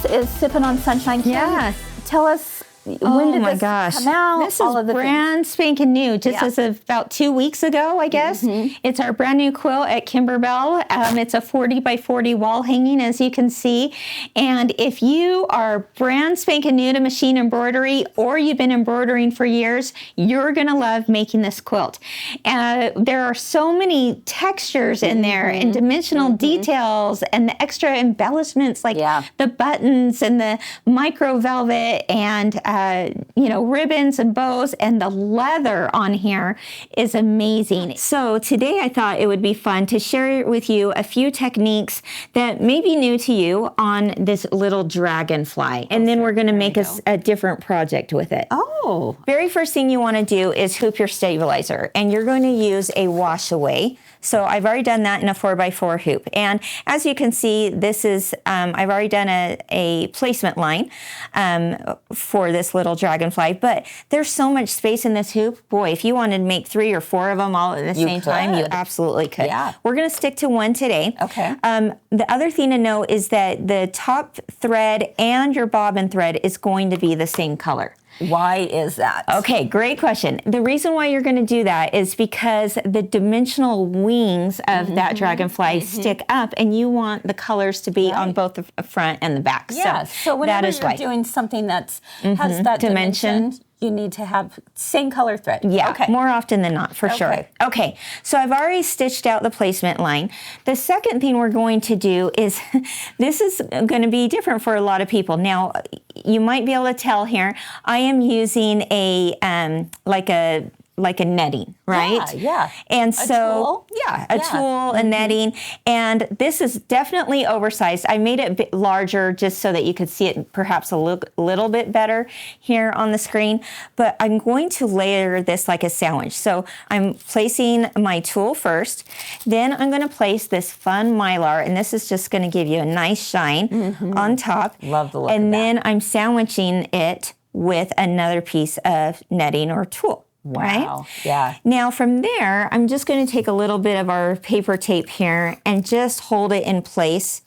is Sippin on Sunshine. Yeah. Tell us, when did this come out? This is brand spanking new, just as of about 2 weeks ago, I guess. It's our brand new quilt at Kimberbell. It's a 40 by 40 wall hanging, as you can see. And if you are brand spanking new to machine embroidery, or you've been embroidering for years, you're going to love making this quilt. There are so many textures in there and dimensional details and the extra embellishments like the buttons and the micro velvet and ribbons and bows, and the leather on here is amazing. So today I thought it would be fun to share with you a few techniques that may be new to you on this little dragonfly. And then we're going to make a different project with it. Oh. Very first thing you want to do is hoop your stabilizer, and you're going to use a wash away. So I've already done that in a 4x4 hoop. And as you can see, this is, I've already done a placement line for this little dragonfly, but there's so much space in this hoop. Boy, if you wanted to make 3 or 4 of them all at the same time, you absolutely could. Yeah. We're going to stick to one today. Okay. The other thing to know is that the top thread and your bobbin thread is going to be the same color. Why is that? Okay, great question. The reason why you're going to do that is because the dimensional wings of that dragonfly stick up, and you want the colors to be on both the front and the back. Yeah, so whenever you're doing something that's has that dimension, you need to have same color thread. Yeah, more often than not, for sure. Okay, so I've already stitched out the placement line. The second thing we're going to do is, this is going to be different for a lot of people. Now, you might be able to tell here, I am using a like a netting, right? Yeah. And a tool? A tool, a netting. And this is definitely oversized. I made it a bit larger just so that you could see it perhaps a little bit better here on the screen. But I'm going to layer this like a sandwich. So I'm placing my tool first. Then I'm going to place this fun mylar, and this is just going to give you a nice shine on top. Love the look and of that. then I'm sandwiching it with another piece of netting or tulle. Wow. Right? Yeah. Now from there, I'm just going to take a little bit of our paper tape here and just hold it in place,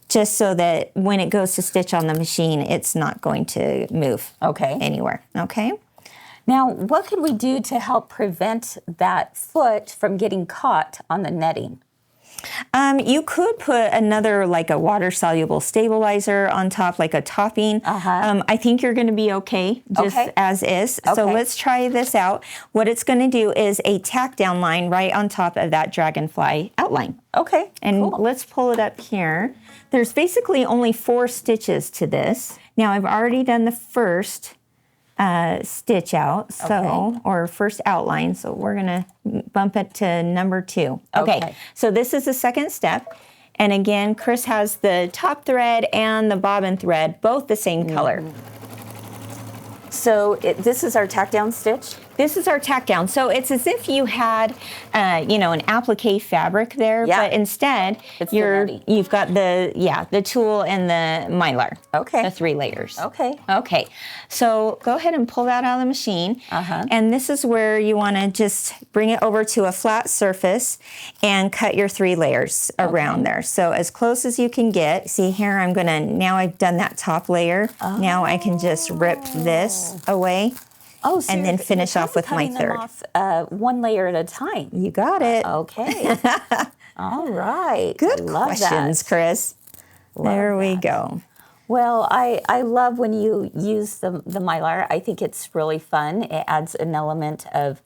just so that when it goes to stitch on the machine, it's not going to move anywhere. Okay. Now, what could we do to help prevent that foot from getting caught on the netting? You could put another, like a water-soluble stabilizer on top, like a topping. I think you're going to be okay, just as is. So let's try this out. What it's going to do is a tack down line right on top of that dragonfly outline. Okay, and let's pull it up here. There's basically only 4 stitches to this. Now, I've already done the first stitch out, or first outline, so we're gonna bump it to number 2. Okay, so this is the second step, and again, Kris has the top thread and the bobbin thread, both the same color. So this is our tack down stitch? This is our tack down. So it's as if you had, an applique fabric there, but instead you've got the tulle and the mylar. Okay. The 3 layers. Okay. Okay. So go ahead and pull that out of the machine. And this is where you want to just bring it over to a flat surface and cut your 3 layers around there. So as close as you can get. See here, now I've done that top layer. Now I can just rip this away. Oh, so and then finish off with my third. Off, 1 layer at a time. You got it. Okay. All right. Good questions, Kris. There we go. Well, I love when you use the mylar. I think it's really fun. It adds an element of,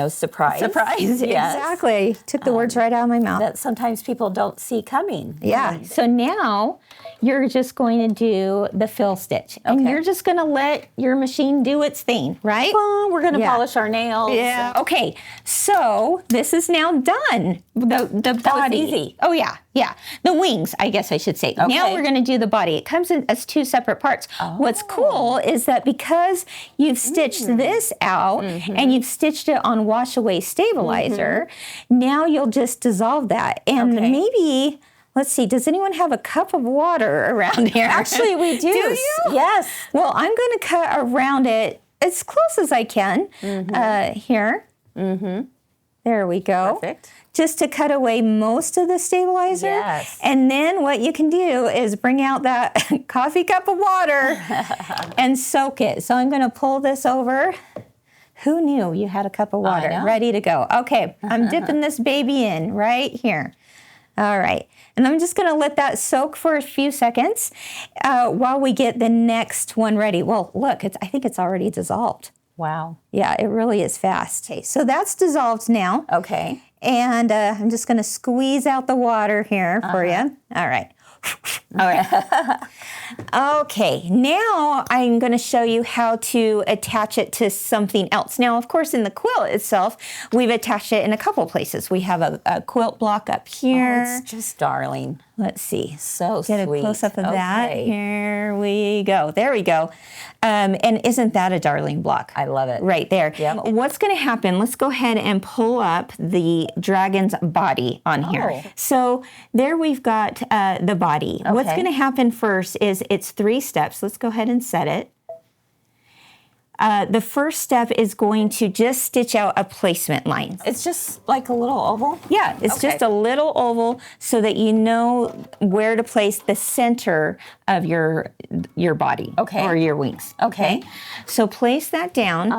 surprise. Surprise, exactly. Took the words right out of my mouth. That sometimes people don't see coming. Yeah. So now you're just going to do the fill stitch. And you're just going to let your machine do its thing, right? Well, we're going to polish our nails. Yeah. Okay. So this is now done. The body. That was easy. Oh, yeah. Yeah. The wings, I guess I should say. Okay. Now we're going to do the body. It comes in as 2 separate parts. What's cool is that because you've stitched this out and you've stitched it on wash away stabilizer, now you'll just dissolve that. And maybe, let's see, does anyone have a cup of water around here? Actually, we do. Do you? Yes. Well, I'm going to cut around it as close as I can here. There we go. Perfect. Just to cut away most of the stabilizer. Yes. And then what you can do is bring out that coffee cup of water and soak it. So I'm going to pull this over. Who knew you had a cup of water ready to go? Okay, I'm dipping this baby in right here. All right, and I'm just going to let that soak for a few seconds while we get the next one ready. Well, look, I think it's already dissolved. Wow. Yeah, it really is fast. Okay, so that's dissolved now. Okay. And I'm just going to squeeze out the water here for you. All right. All right. Okay, now I'm going to show you how to attach it to something else. Now, of course, in the quilt itself, we've attached it in a couple places. We have a quilt block up here. Oh, it's just darling. Let's see. So Get sweet. a close-up of that. Here we go. There we go. And isn't that a darling block? I love it. Right there. Yep. What's going to happen, let's go ahead and pull up the dragon's body on here. So there we've got the body. Okay. What's going to happen first is it's 3 steps. Let's go ahead and set it. The first step is going to just stitch out a placement line. It's just like a little oval? Yeah, it's just a little oval so that you know where to place the center of your body or your wings. Okay. So place that down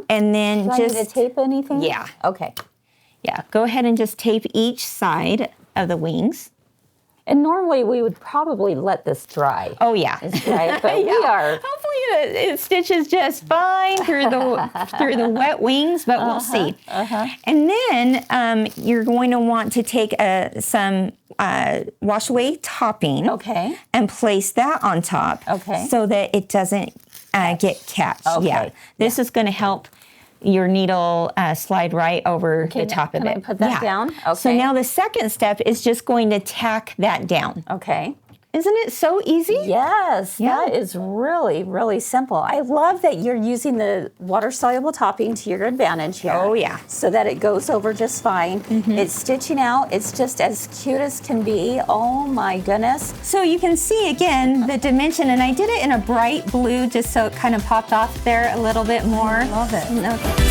and then Do I need to tape anything? Yeah. Okay. Yeah, go ahead and just tape each side of the wings. And normally we would probably let this dry. Oh yeah. It's dry, but we are. Hopefully it stitches just fine through the wet wings, but we'll see. And then you're going to want to take some wash away topping and place that on top so that it doesn't get catch. Yeah. This is going to help your needle slide right over the top of it. Can I put that down? Okay. So now the second step is just going to tack that down. Okay. Isn't it so easy? Yes, that is really, really simple. I love that you're using the water-soluble topping to your advantage here. Oh, yeah. So that it goes over just fine. It's stitching out. It's just as cute as can be. Oh, my goodness. So you can see, again, the dimension, and I did it in a bright blue just so it kind of popped off there a little bit more. Love it. Okay.